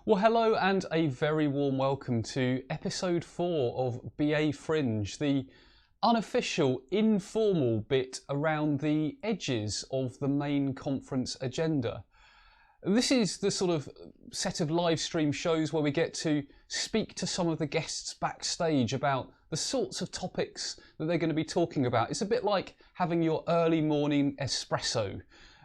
Well, hello and a very warm welcome to episode 4 of BA Fringe, the unofficial, informal bit around the edges of the main conference agenda. This is the sort of set of live stream shows where we get to speak to some of the guests backstage about the sorts of topics that they're going to be talking about. It's a bit like having your early morning espresso.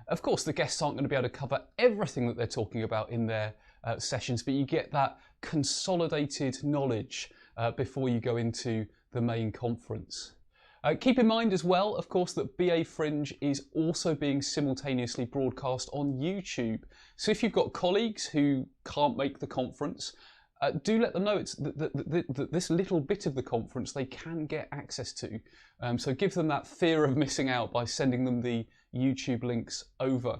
Of course, the guests aren't going to be able to cover everything that they're talking about in their sessions, but you get that consolidated knowledge before you go into the main conference. Keep in mind as well, of course, that BA Fringe is also being simultaneously broadcast on YouTube. So if you've got colleagues who can't make the conference, do let them know it's that this little bit of the conference they can get access to. So give them that fear of missing out by sending them the YouTube links over.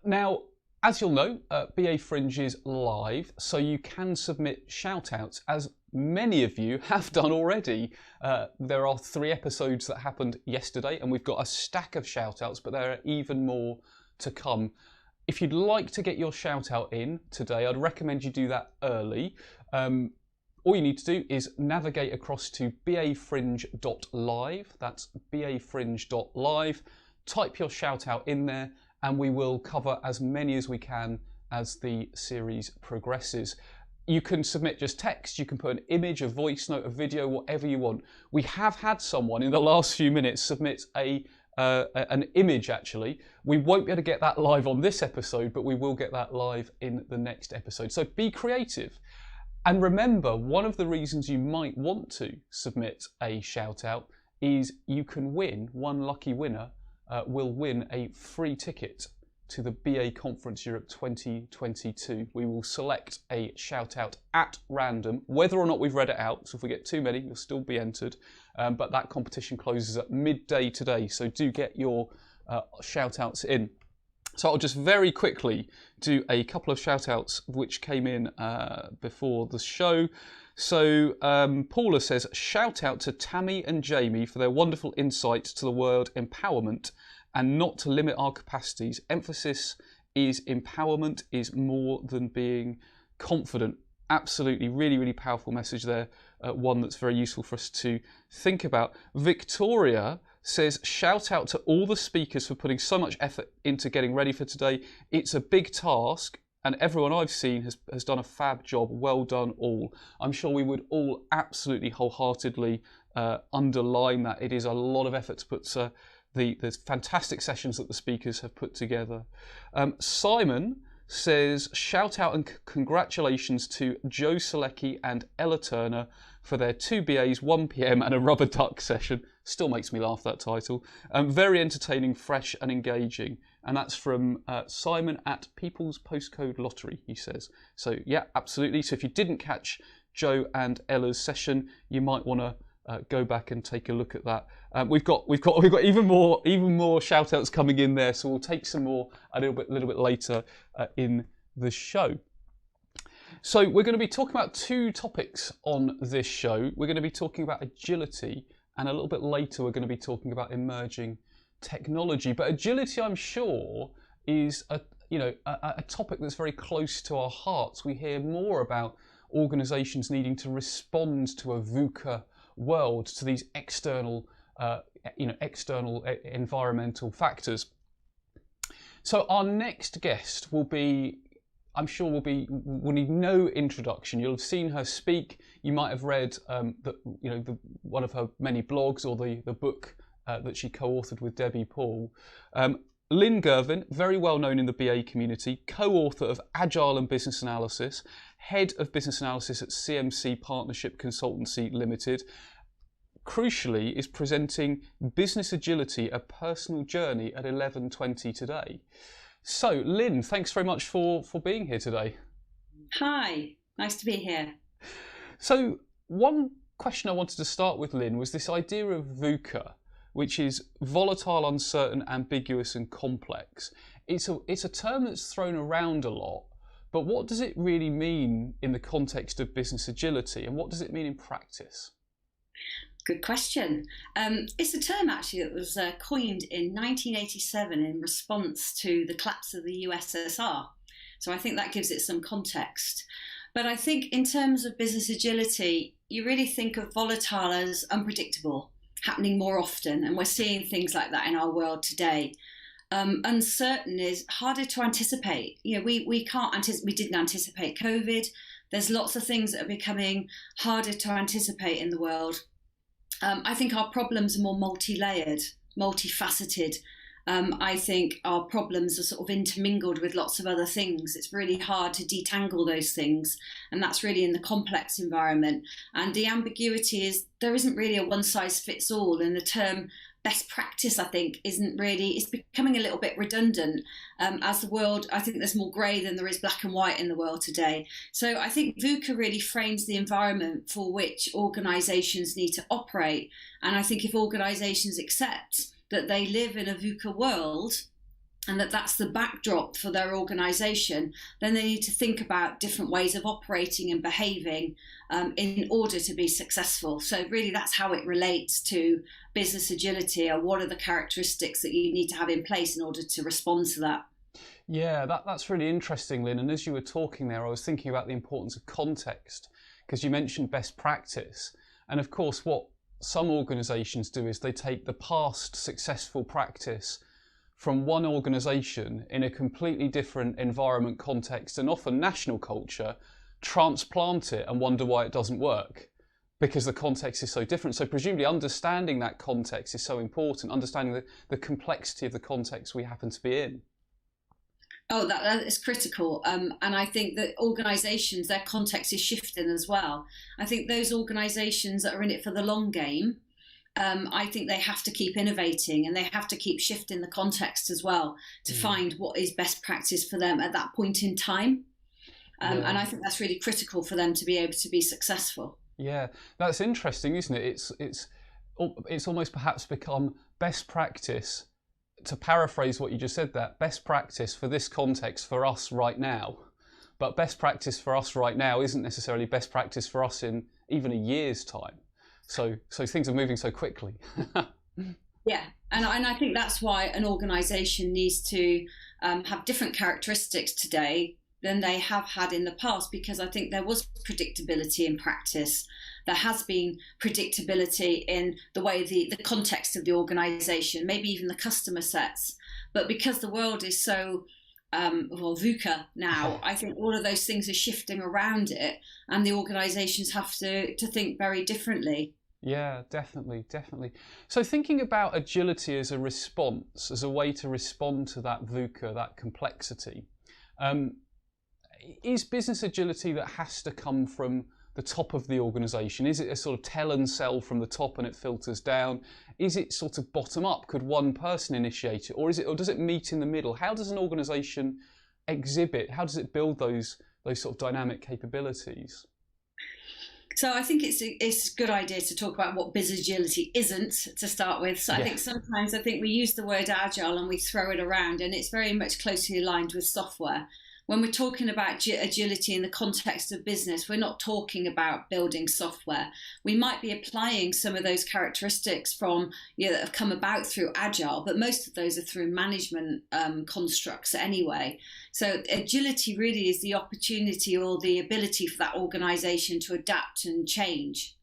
Now, as you'll know, BA Fringe is live, so you can submit shoutouts, as many of you have done already. There are 3 episodes that happened yesterday, and we've got a stack of shoutouts, but there are even more to come. If you'd like to get your shoutout in today, I'd recommend you do that early. All you need to do is navigate across to bafringe.live, that's bafringe.live, type your shoutout in there, and we will cover as many as we can as the series progresses. You can submit just text, you can put an image, a voice note, a video, whatever you want. We have had someone in the last few minutes submit an image actually. We won't be able to get that live on this episode, but we will get that live in the next episode. So be creative. And remember, one of the reasons you might want to submit a shout out is you can win, one lucky winner will win a free ticket to the BA Conference Europe 2022. We will select a shout out at random, whether or not we've read it out. So if we get too many, you'll still be entered. But that competition closes at midday today. So do get your shout outs in. So I'll just very quickly do a couple of shout outs which came in before the show. So Paula says, shout out to Tammy and Jamie for their wonderful insight to the word empowerment and not to limit our capacities. Emphasis is empowerment is more than being confident. Absolutely, really, really powerful message there. One that's very useful for us to think about. Victoria says, shout out to all the speakers for putting so much effort into getting ready for today. It's a big task and everyone I've seen has done a fab job. Well done all. I'm sure we would all absolutely wholeheartedly underline that. It is a lot of effort to put the fantastic sessions that the speakers have put together. Simon says, shout out and congratulations to Joe Selecki and Ella Turner for their 2 BAs, 1 PM and a rubber duck session. Still makes me laugh, that title. Very entertaining, fresh and engaging. And that's from Simon at People's Postcode Lottery, he says. So yeah, absolutely. So if you didn't catch Joe and Ella's session, you might want to go back and take a look at that. We've got even more shout outs coming in there, so we'll take some more a little bit later in the show. So we're going to be talking about 2 topics on this show. We're going to be talking about agility, and a little bit later we're going to be talking about emerging technology. But agility, I'm sure, is a topic that's very close to our hearts. We hear more about organisations needing to respond to a VUCA world, to these external environmental factors. So our next guest will need no introduction. You'll have seen her speak. You might have read one of her many blogs or the book that she co-authored with Debbie Paul. Lyn Girvan, very well known in the BA community, co-author of Agile and Business Analysis, head of business analysis at CMC Partnership Consultancy Limited. Crucially, is presenting Business Agility, a Personal Journey at 11:20 today. So, Lyn, thanks very much for being here today. Hi, nice to be here. So, one question I wanted to start with, Lyn, was this idea of VUCA, which is volatile, uncertain, ambiguous, and complex. It's a term that's thrown around a lot, but what does it really mean in the context of business agility, and what does it mean in practice? Good question. It's a term actually that was coined in 1987 in response to the collapse of the USSR. So I think that gives it some context. But I think in terms of business agility, you really think of volatile as unpredictable, happening more often. And we're seeing things like that in our world today. Uncertain is harder to anticipate. We can't anticipate. We didn't anticipate COVID. There's lots of things that are becoming harder to anticipate in the world. I think our problems are more multi-layered, multifaceted. I think our problems are sort of intermingled with lots of other things. It's really hard to detangle those things, and that's really in the complex environment. And the ambiguity is there isn't really a one-size-fits-all, and the term best practice, I think, it's becoming a little bit redundant as the world, I think there's more grey than there is black and white in the world today. So I think VUCA really frames the environment for which organisations need to operate. And I think if organisations accept that they live in a VUCA world and that's the backdrop for their organisation, then they need to think about different ways of operating and behaving in order to be successful. So really that's how it relates to business agility, or what are the characteristics that you need to have in place in order to respond to that. Yeah, that's really interesting, Lyn. And as you were talking there, I was thinking about the importance of context, because you mentioned best practice. And of course, what some organisations do is they take the past successful practice from one organisation in a completely different environment, context, and often national culture, transplant it and wonder why it doesn't work, because the context is so different. So presumably understanding that context is so important, understanding the complexity of the context we happen to be in. Oh, that is critical. And I think that organisations, their context is shifting as well. I think those organisations that are in it for the long game, I think they have to keep innovating, and they have to keep shifting the context as well to find what is best practice for them at that point in time. And I think that's really critical for them to be able to be successful. Yeah, that's interesting, isn't it? It's almost perhaps become best practice, to paraphrase what you just said, that best practice for this context for us right now. But best practice for us right now isn't necessarily best practice for us in even a year's time. So things are moving so quickly. Yeah, and I think that's why an organisation needs to have different characteristics today than they have had in the past, because I think there was predictability in practice. There has been predictability in the way the context of the organisation, maybe even the customer sets. But because the world is so VUCA now, I think all of those things are shifting around it, and the organisations have to think very differently. Yeah, definitely. So thinking about agility as a response, as a way to respond to that VUCA, that complexity, is business agility that has to come from the top of the organisation? Is it a sort of tell and sell from the top and it filters down? Is it sort of bottom up? Could one person initiate it, or does it meet in the middle? How does an organisation exhibit? How does it build those sort of dynamic capabilities? So I think it's a good idea to talk about what business agility isn't to start with. So I think sometimes we use the word agile and we throw it around, and it's very much closely aligned with software. When we're talking about agility in the context of business, we're not talking about building software. We might be applying some of those characteristics that have come about through agile, but most of those are through management constructs anyway. So agility really is the opportunity or the ability for that organisation to adapt and change.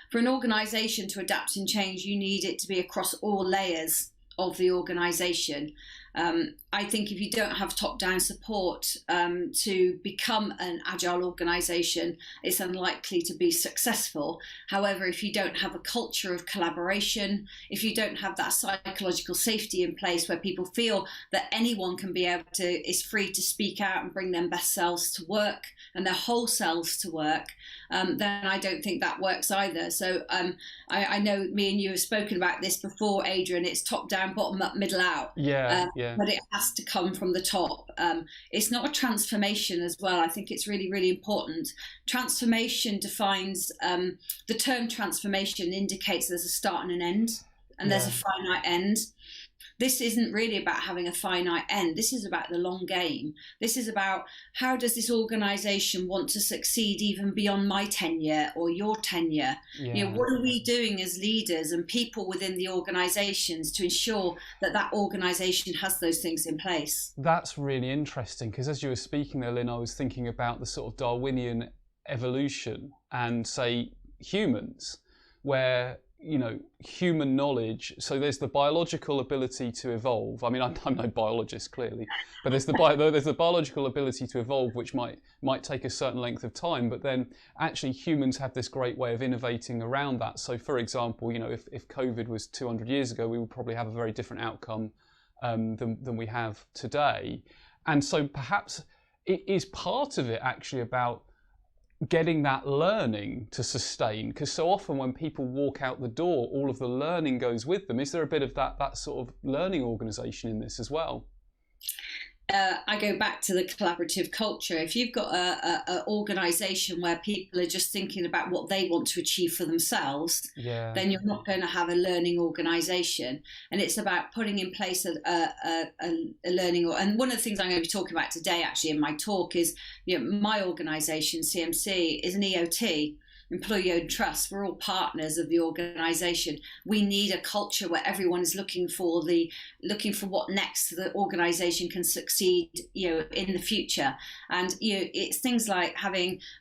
For an organisation to adapt and change, you need it to be across all layers of the organisation. I think if you don't have top-down support to become an agile organisation, it's unlikely to be successsul. However, if you don't have a culture of collaboration, if you don't have that psychological safety in place where people feel that anyone is free to speak out and bring their best selves to work and their whole selves to work, then I don't think that works either. So I know me and you have spoken about this before, Adrian. It's top-down, bottom-up, middle out. Yeah. But it has to come from the top. It's not a transformation as well. I think it's really, really important. Transformation defines, the term transformation indicates there's a start and an end, and there's a finite end. This isn't really about having a finite end. This is about the long game. This is about, how does this organisation want to succeed even beyond my tenure or your tenure? Yeah. What are we doing as leaders and people within the organisations to ensure that that organisation has those things in place? That's really interesting, because as you were speaking there, Lyn, I was thinking about the sort of Darwinian evolution and, say, humans, where human knowledge. So there's the biological ability to evolve. I mean, I'm no biologist clearly, but there's the biological ability to evolve, which might take a certain length of time. But then actually humans have this great way of innovating around that. So for example, if COVID was 200 years ago, we would probably have a very different outcome than we have today. And so perhaps it is part of it actually about getting that learning to sustain, because so often when people walk out the door, all of the learning goes with them. Is there a bit of that sort of learning organisation in this as well? I go back to the collaborative culture. If you've got an organisation where people are just thinking about what they want to achieve for themselves, then you're not going to have a learning organisation. And it's about putting in place a learning. And one of the things I'm going to be talking about today, actually, in my talk is, my organisation, CMC, is an EOT. Employee-owned trust. We're all partners of the organisation. We need a culture where everyone is looking for what next the organisation can succeed, in the future. And it's things like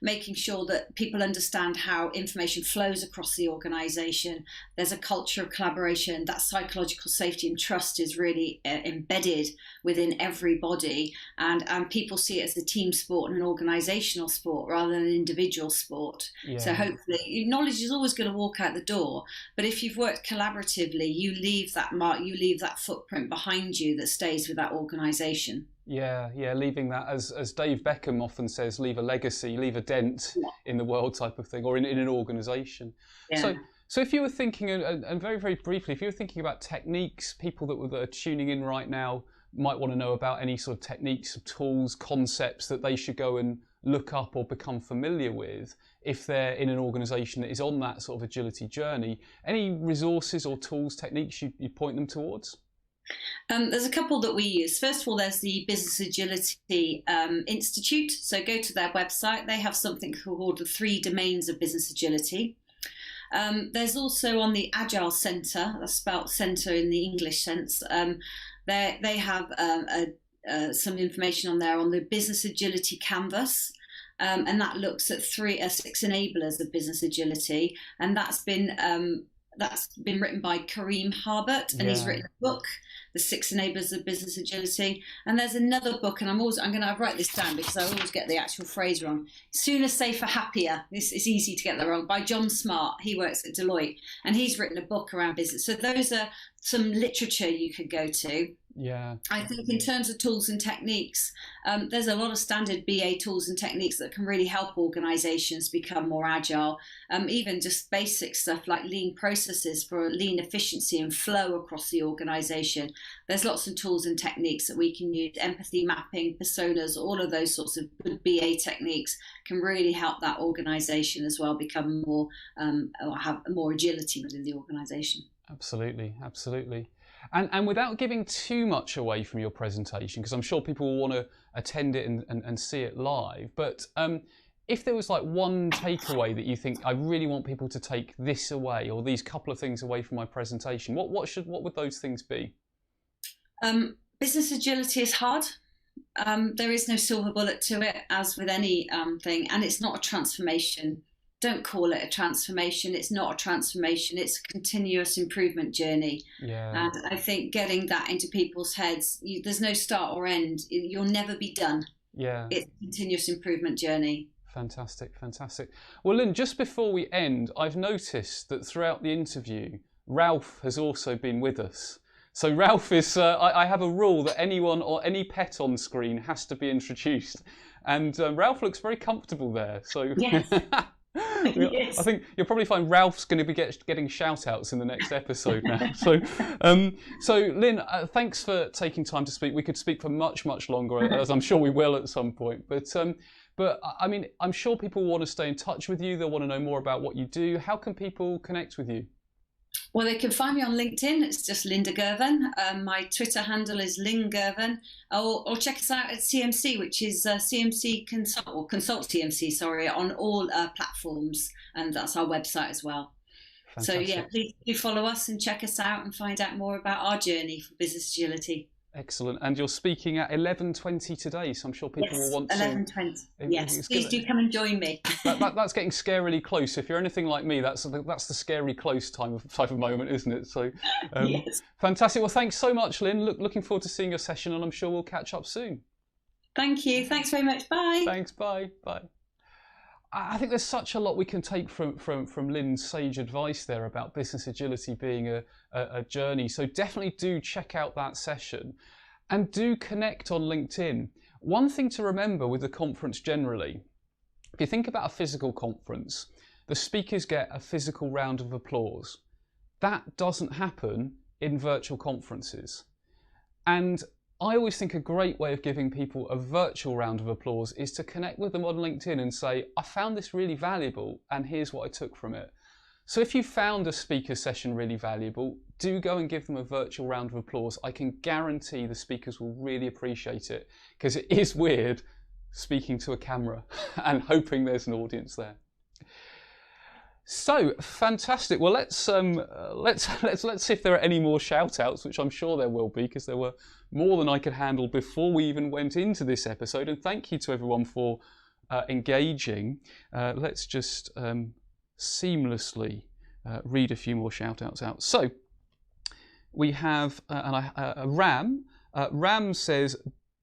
making sure that people understand how information flows across the organisation. There's a culture of collaboration. That psychological safety and trust is really embedded within everybody, and people see it as a team sport and an organisational sport rather than an individual sport. So hopefully, knowledge is always going to walk out the door, but if you've worked collaboratively, you leave that mark, you leave that footprint behind you that stays with that organisation. Yeah, leaving that, as Dave Beckham often says, leave a legacy, leave a dent in the world type of thing, or in an organisation. Yeah. So if you were thinking, and very, very briefly, if you were thinking about techniques, people that are tuning in right now might want to know about any sort of techniques, tools, concepts that they should go and look up or become familiar with if they're in an organisation that is on that sort of agility journey. Any resources or tools, techniques you point them towards? There's a couple that we use. First of all, there's the Business Agility Institute. So go to their website. They have something called the 3 domains of business agility. There's also on the Agile Centre, that's spelled centre in the English sense, they have some information on there on the Business Agility Canvas. And that looks at 6 enablers of business agility. And that's been written by Kareem Harbert, and he's written a book, The 6 Enablers of Business Agility. And there's another book, and I'm going to write this down because I always get the actual phrase wrong. Sooner, Safer, Happier. This is easy to get that wrong. By John Smart. He works at Deloitte, and he's written a book around business. So those are some literature you could go to. Yeah. I think in terms of tools and techniques, there's a lot of standard BA tools and techniques that can really help organisations become more agile. Even just basic stuff like lean processes for lean efficiency and flow across the organisation. There's lots of tools and techniques that we can use. Empathy mapping, personas, all of those sorts of good BA techniques can really help that organisation as well become more, or have more agility within the organisation. Absolutely. And without giving too much away from your presentation, because I'm sure people will want to attend it and see it live, but if there was like one takeaway that you think, I really want people to take this away, or these couple of things away from my presentation, what would those things be? Business agility is hard. There is no silver bullet to it, as with any thing, and it's not a transformation. Don't call it a transformation. It's not a transformation. It's a continuous improvement journey. Yeah. And I think getting that into people's heads, there's no start or end. You'll never be done. Yeah. It's a continuous improvement journey. Fantastic. Well, Lyn, just before we end, I've noticed that throughout the interview, Ralph has also been with us. So Ralph is, I have a rule that anyone or any pet on screen has to be introduced. And Ralph looks very comfortable there. So. Yes. Yes. I think you'll probably find Ralph's going to be getting shout-outs in the next episode now. So Lyn, thanks for taking time to speak. We could speak for much longer, as I'm sure we will at some point. But I mean, I'm sure people want to stay in touch with you. They'll want to know more about what you do. How can people connect with you? Well, they can find me on LinkedIn. It's just Lyn Girvan. My Twitter handle is Lyn Girvan. Or check us out at CMC, which is CMC Consult, or Consult CMC, sorry, on all platforms. And that's our website as well. Fantastic. So, yeah, please do follow us and check us out and find out more about our journey for business agility. Excellent. And you're speaking at 11:20 today, so I'm sure people will want 11:20. Yes, please do come and join me. That's getting scarily close. If you're anything like me, that's the scary close type of moment, isn't it? So, yes. Fantastic. Well, thanks so much, Lyn. Looking forward to seeing your session, and I'm sure we'll catch up soon. Thank you. Thanks very much. Bye. Thanks. Bye. Bye. I think there's such a lot we can take from Lyn's sage advice there about business agility being a journey. So definitely do check out that session and do connect on LinkedIn. One thing to remember with the conference generally, if you think about a physical conference, the speakers get a physical round of applause. That doesn't happen in virtual conferences. And I always think a great way of giving people a virtual round of applause is to connect with them on LinkedIn and say, I found this really valuable and here's what I took from it. So if you found a speaker session really valuable, do go and give them a virtual round of applause. I can guarantee the speakers will really appreciate it, because it is weird speaking to a camera and hoping there's an audience there. So fantastic. Well, let's see if there are any more shout-outs, which I'm sure there will be, because there were more than I could handle before we even went into this episode. And thank you to everyone for engaging. Let's just seamlessly read a few more shout-outs out. So we have Ram. Ram says,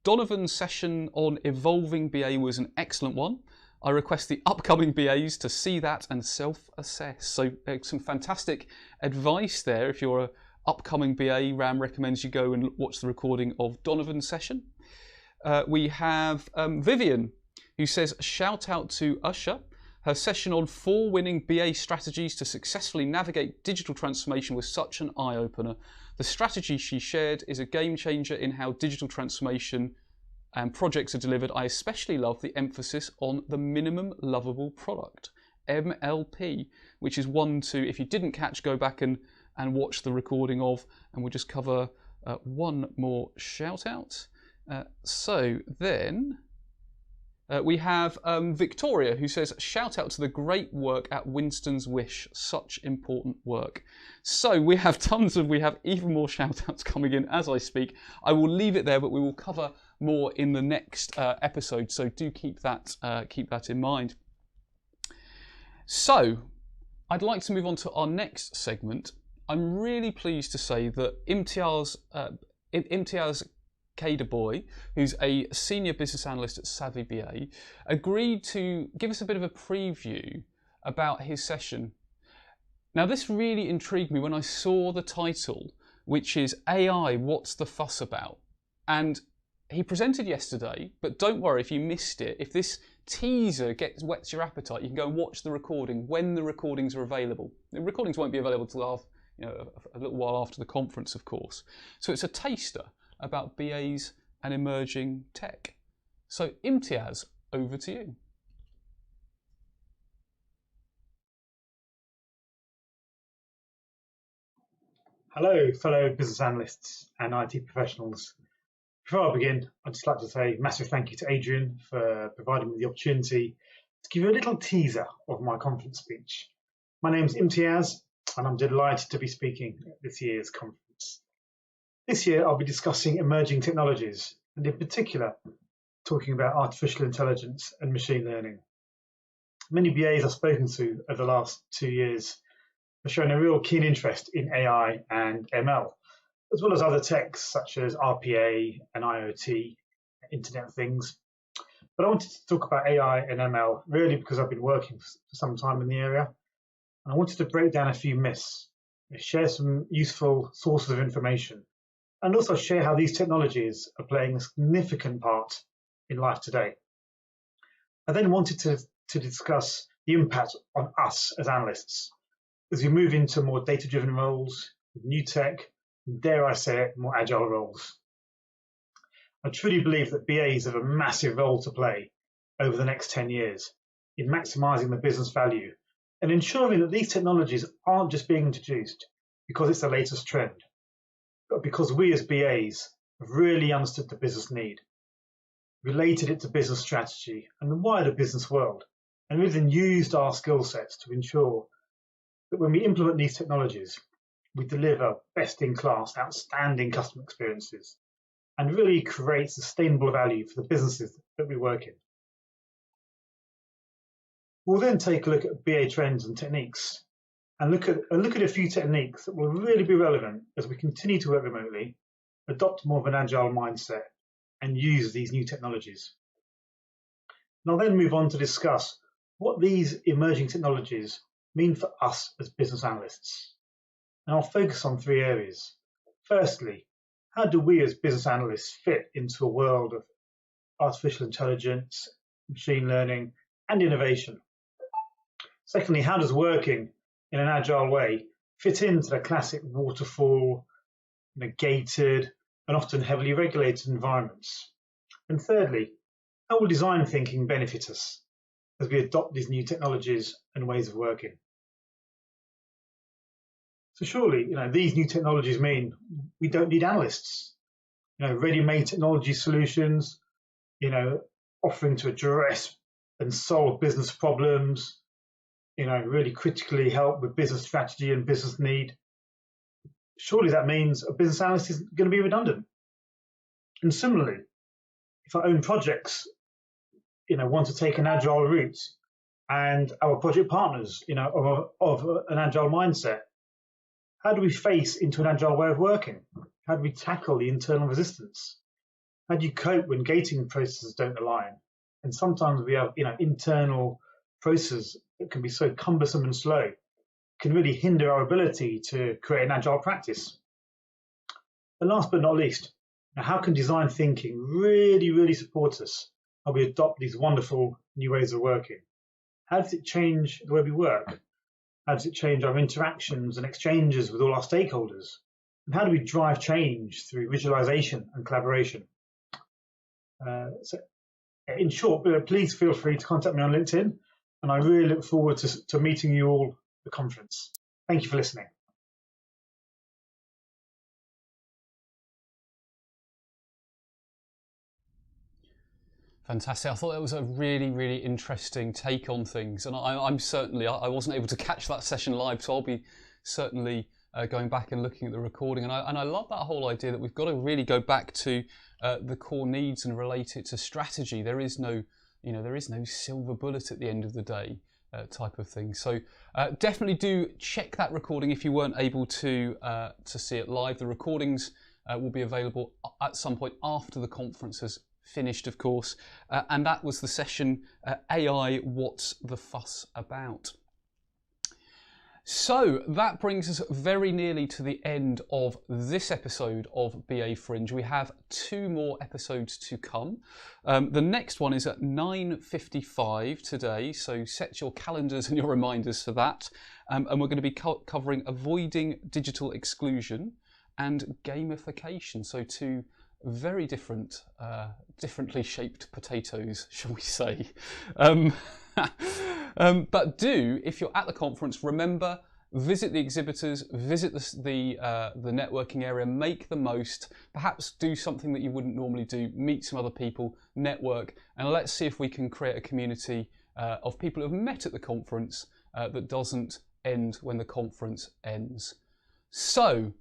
Donovan's session on evolving BA was an excellent one. I request the upcoming BAs to see that and self-assess. So some fantastic advice there. If you're an upcoming BA, Ram recommends you go and watch the recording of Donovan's session. We have Vivian, who says, shout out to Usher. Her session on 4 winning BA strategies to successfully navigate digital transformation was such an eye-opener. The strategy she shared is a game changer in how digital transformation and projects are delivered. I especially love the emphasis on the minimum lovable product, MLP, which is one to, if you didn't catch, go back and watch the recording of, and we'll just cover one more shout out. So then we have Victoria, who says, shout out to the great work at Winston's Wish, such important work. So we have even more shout outs coming in as I speak. I will leave it there, but we will cover more in the next episode, so do keep that in mind. So I'd like to move on to our next segment. I'm really pleased to say that Imtiaz Kaderbhoy, who's a senior business analyst at Savvy BA, agreed to give us a bit of a preview about his session. Now, this really intrigued me when I saw the title, which is AI, What's the Fuss About? And he presented yesterday, but don't worry if you missed it. If this teaser whets your appetite, you can go and watch the recording when the recordings are available. The recordings won't be available till a little while after the conference, of course. So it's a taster about BAs and emerging tech. So Imtiaz, over to you. Hello, fellow business analysts and IT professionals. Before I begin, I'd just like to say a massive thank you to Adrian for providing me the opportunity to give you a little teaser of my conference speech. My name is Imtiaz, and I'm delighted to be speaking at this year's conference. This year, I'll be discussing emerging technologies, and in particular, talking about artificial intelligence and machine learning. Many BAs I've spoken to over the last 2 years have shown a real keen interest in AI and ML, as well as other techs such as RPA and IoT, Internet of Things. But I wanted to talk about AI and ML really because I've been working for some time in the area, and I wanted to break down a few myths, share some useful sources of information, and also share how these technologies are playing a significant part in life today. I then wanted to discuss the impact on us as analysts as we move into more data-driven roles, with new tech, and dare I say it, more agile roles. I truly believe that BAs have a massive role to play over the next 10 years in maximising the business value and ensuring that these technologies aren't just being introduced, because it's the latest trend, but because we as BAs have really understood the business need, related it to business strategy and the wider business world, and really then used our skill sets to ensure that when we implement these technologies, we deliver best-in-class, outstanding customer experiences and really create sustainable value for the businesses that we work in. We'll then take a look at BA trends and techniques and look at a few techniques that will really be relevant as we continue to work remotely, adopt more of an agile mindset, and use these new technologies. And I'll then move on to discuss what these emerging technologies mean for us as business analysts. And I'll focus on three areas. Firstly, how do we as business analysts fit into a world of artificial intelligence, machine learning, and innovation? Secondly, how does working in an agile way fit into the classic waterfall, gated, and often heavily regulated environments? And thirdly, how will design thinking benefit us as we adopt these new technologies and ways of working? So surely, these new technologies mean we don't need analysts. Ready-made technology solutions, offering to address and solve business problems, really critically help with business strategy and business need. Surely that means a business analyst is going to be redundant. And similarly, if our own projects, want to take an agile route, and our project partners, of an agile mindset, how do we face into an agile way of working? How do we tackle the internal resistance? How do you cope when gating processes don't align? And sometimes we have, internal processes that can be so cumbersome and slow, can really hinder our ability to create an agile practice. And last but not least, how can design thinking really, really support us how we adopt these wonderful new ways of working? How does it change the way we work? How does it change our interactions and exchanges with all our stakeholders? And how do we drive change through visualization and collaboration? So in short, please feel free to contact me on LinkedIn, and I really look forward to meeting you all at the conference. Thank you for listening. Fantastic. I thought that was a really, really interesting take on things. And I'm certainly, I wasn't able to catch that session live, so I'll be certainly going back and looking at the recording. And I love that whole idea that we've got to really go back to the core needs and relate it to strategy. There is no, there is no silver bullet at the end of the day type of thing. So definitely do check that recording if you weren't able to see it live. The recordings will be available at some point after the conference has finished, of course, and that was the session AI, What's the Fuss About? So that brings us very nearly to the end of this episode of BA Fringe. We have 2 more episodes to come. The next one is at 9:55 today, so set your calendars and your reminders for that. And we're going to be covering avoiding digital exclusion and gamification, so 2 very different, differently shaped potatoes, shall we say. But do, if you're at the conference, remember, visit the exhibitors, visit the networking area, make the most, perhaps do something that you wouldn't normally do, meet some other people, network, and let's see if we can create a community of people who have met at the conference that doesn't end when the conference ends. So,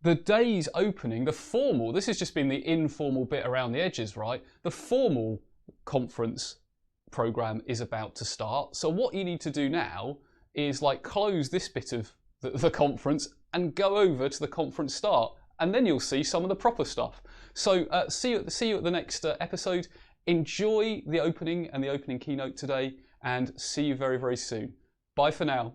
the day's opening, the formal, this has just been the informal bit around the edges, right? The formal conference program is about to start. So what you need to do now is close this bit of the conference and go over to the conference start, and then you'll see some of the proper stuff. So see you at the next episode. Enjoy the opening and the opening keynote today, and see you very, very soon. Bye for now.